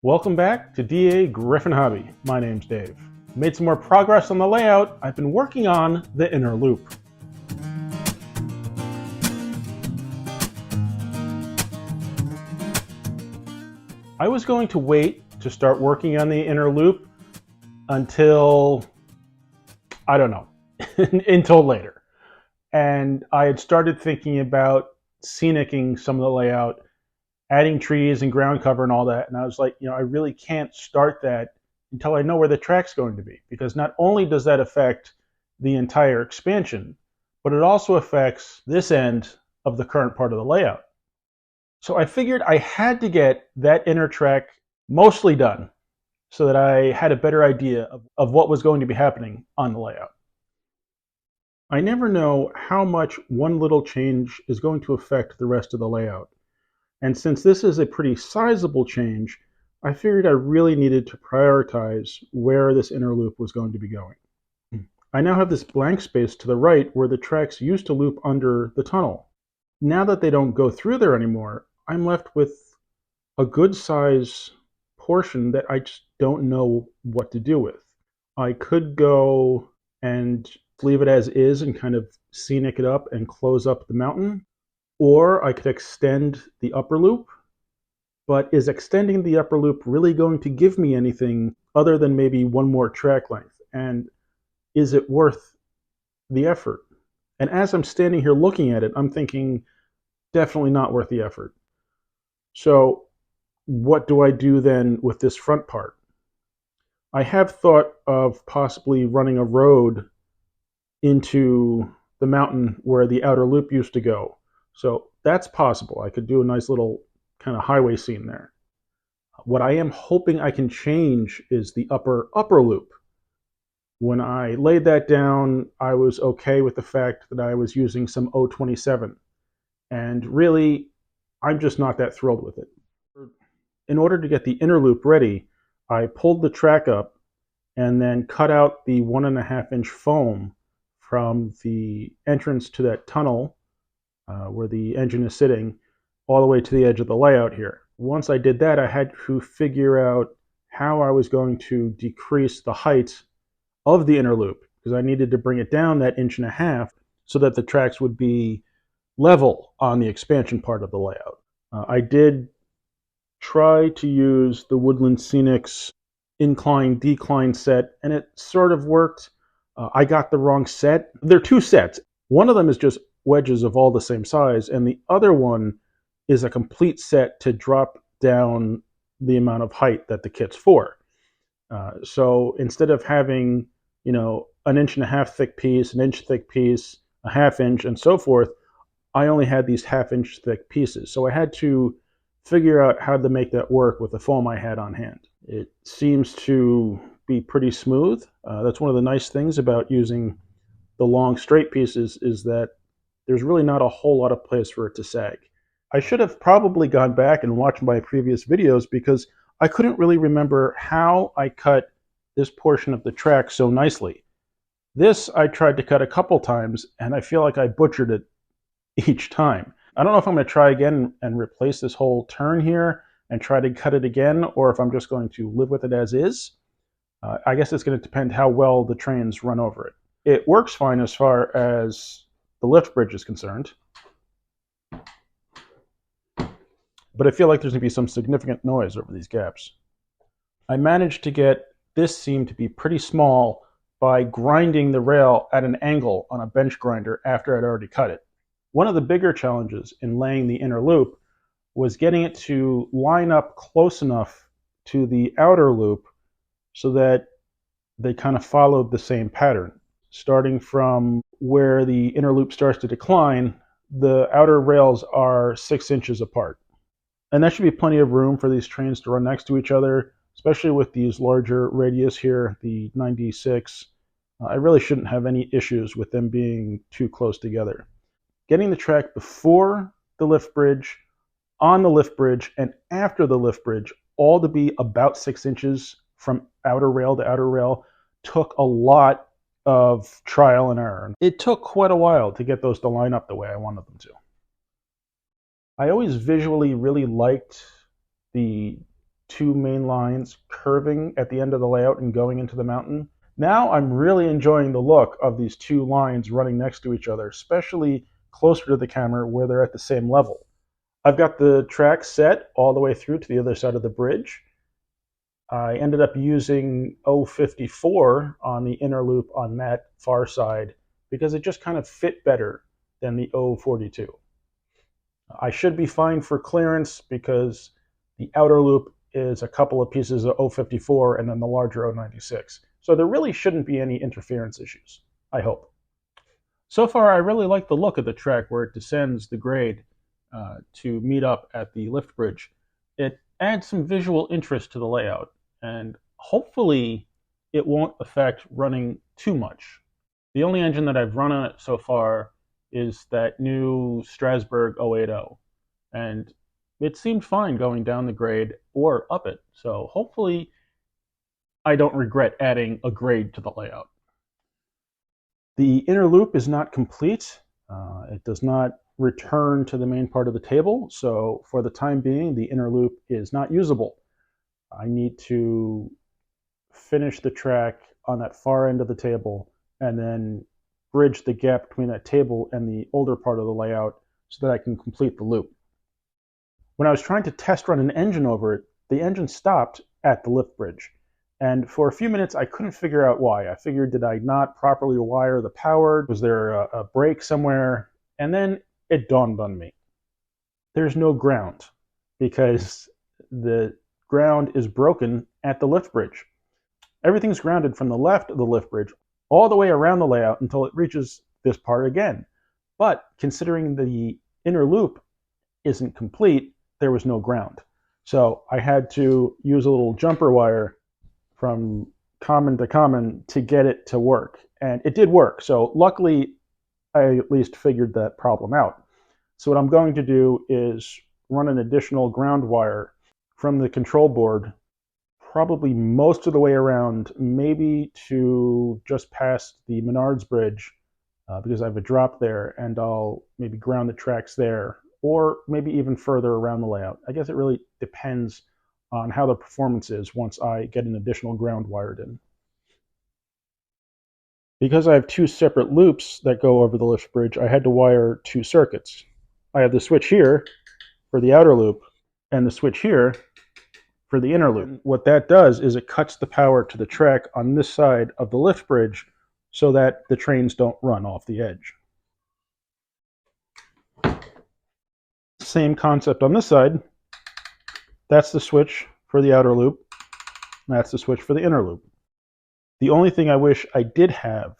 Welcome back to DAGryffyn Hobby. My name's Dave. Made some more progress on the layout. I've been working on the inner loop. I was going to wait to start working on the inner loop until, I don't know, until later. And I had started thinking about scenicking some of the layout, adding trees and ground cover and all that. And I was like, I really can't start that until I know where the track's going to be, because not only does that affect the entire expansion, but it also affects this end of the current part of the layout. So I figured I had to get that inner track mostly done so that I had a better idea of what was going to be happening on the layout. I never know how much one little change is going to affect the rest of the layout. And since this is a pretty sizable change, I figured I really needed to prioritize where this inner loop was going to be going. I now have this blank space to the right where the tracks used to loop under the tunnel. Now that they don't go through there anymore, I'm left with a good size portion that I just don't know what to do with. I could go and leave it as is and kind of scenic it up and close up the mountain, or I could extend the upper loop. But is extending the upper loop really going to give me anything other than maybe one more track length? And is it worth the effort? And as I'm standing here looking at it, I'm thinking, definitely not worth the effort. So what do I do then with this front part? I have thought of possibly running a road into the mountain where the outer loop used to go. So that's possible. I could do a nice little kind of highway scene there. What I am hoping I can change is the upper loop. When I laid that down, I was okay with the fact that I was using some 027. And really, I'm just not that thrilled with it. In order to get the inner loop ready, I pulled the track up and then cut out the 1.5-inch foam from the entrance to that tunnel where the engine is sitting, all the way to the edge of the layout here. Once I did that, I had to figure out how I was going to decrease the height of the inner loop, because I needed to bring it down that 1.5 inches so that the tracks would be level on the expansion part of the layout. I did try to use the Woodland Scenics incline-decline set, and it sort of worked. I got the wrong set. There are two sets. One of them is just wedges of all the same size, and the other one is a complete set to drop down the amount of height that the kit's for. So instead of having, an 1.5 inch thick piece, 1 inch thick piece, a 1/2 inch, and so forth, I only had these 1/2 inch thick pieces. So I had to figure out how to make that work with the foam I had on hand. It seems to be pretty smooth. That's one of the nice things about using the long straight pieces, is that there's really not a whole lot of place for it to sag. I should have probably gone back and watched my previous videos, because I couldn't really remember how I cut this portion of the track so nicely. This I tried to cut a couple times, and I feel like I butchered it each time. I don't know if I'm going to try again and replace this whole turn here and try to cut it again, or if I'm just going to live with it as is. I guess it's going to depend how well the trains run over it. It works fine as far as the lift bridge is concerned, but I feel like there's going to be some significant noise over these gaps. I managed to get this seam to be pretty small by grinding the rail at an angle on a bench grinder after I'd already cut it. One of the bigger challenges in laying the inner loop was getting it to line up close enough to the outer loop so that they kind of followed the same pattern. Starting from where the inner loop starts to decline, the outer rails are 6 inches apart. And that should be plenty of room for these trains to run next to each other, especially with these larger radius here, the 96. I really shouldn't have any issues with them being too close together. Getting the track before the lift bridge, on the lift bridge, and after the lift bridge, all to be about 6 inches from outer rail to outer rail, took a lot of trial and error. It took quite a while to get those to line up the way I wanted them to. I always visually really liked the two main lines curving at the end of the layout and going into the mountain. Now I'm really enjoying the look of these two lines running next to each other, especially closer to the camera where they're at the same level. I've got the track set all the way through to the other side of the bridge. I ended up using 054 on the inner loop on that far side because it just kind of fit better than the 042. I should be fine for clearance because the outer loop is a couple of pieces of 054 and then the larger 096. So there really shouldn't be any interference issues, I hope. So far, I really like the look of the track where it descends the grade to meet up at the lift bridge. It adds some visual interest to the layout, and hopefully it won't affect running too much. The only engine that I've run on it so far is that new Strasbourg 080, and it seemed fine going down the grade or up it, so hopefully I don't regret adding a grade to the layout. The inner loop is not complete. It does not return to the main part of the table, so for the time being, the inner loop is not usable. I need to finish the track on that far end of the table and then bridge the gap between that table and the older part of the layout so that I can complete the loop. When I was trying to test run an engine over it, the engine stopped at the lift bridge. And for a few minutes, I couldn't figure out why. I figured, did I not properly wire the power? Was there a break somewhere? And then it dawned on me. There's no ground because the ground is broken at the lift bridge. Everything's grounded from the left of the lift bridge all the way around the layout until it reaches this part again. But considering the inner loop isn't complete, there was no ground. So I had to use a little jumper wire from common to common to get it to work. And it did work. So luckily, I at least figured that problem out. So what I'm going to do is run an additional ground wire from the control board, probably most of the way around, maybe to just past the Menards Bridge, because I have a drop there, and I'll maybe ground the tracks there, or maybe even further around the layout. I guess it really depends on how the performance is once I get an additional ground wired in. Because I have two separate loops that go over the lift bridge, I had to wire two circuits. I have the switch here for the outer loop and the switch here for the inner loop. What that does is it cuts the power to the track on this side of the lift bridge so that the trains don't run off the edge. Same concept on this side. That's the switch for the outer loop. That's the switch for the inner loop. The only thing I wish I did have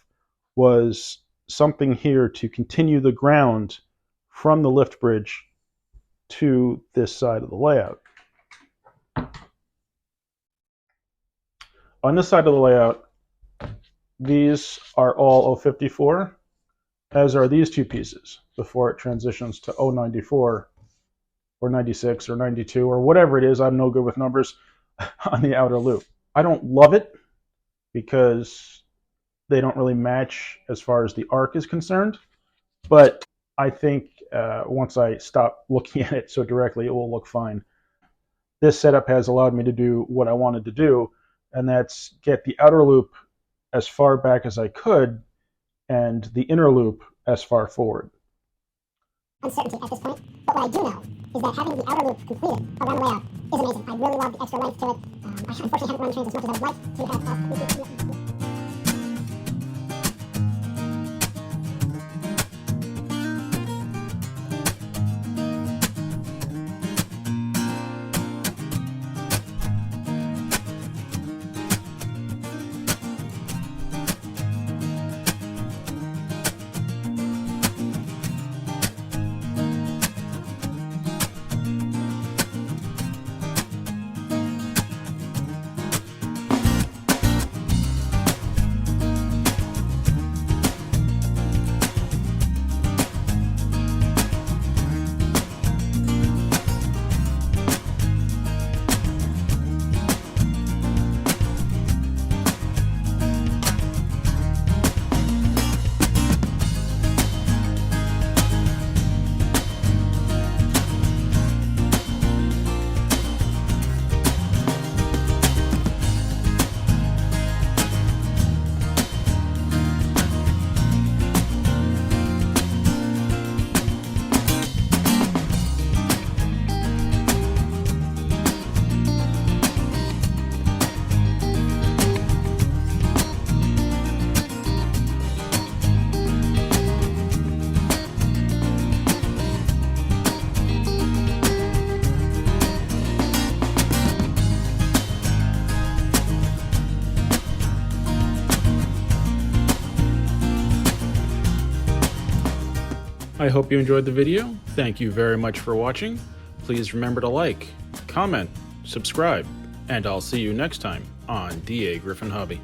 was something here to continue the ground from the lift bridge to this side of the layout. On this side of the layout, these are all 054, as are these two pieces, before it transitions to 094 or 96 or 92 or whatever it is. I'm no good with numbers on the outer loop. I don't love it because they don't really match as far as the arc is concerned, but I think once I stop looking at it so directly, it will look fine. This setup has allowed me to do what I wanted to do, and that's get the outer loop as far back as I could and the inner loop as far forward. Uncertainty at this point, but what I do know is that having the outer loop completed around the layout is amazing. I really love the extra length to it. I unfortunately haven't run trains as much as I would like to have. I hope you enjoyed the video. Thank you very much for watching. Please remember to like, comment, subscribe, and I'll see you next time on DAGryffyn Hobby.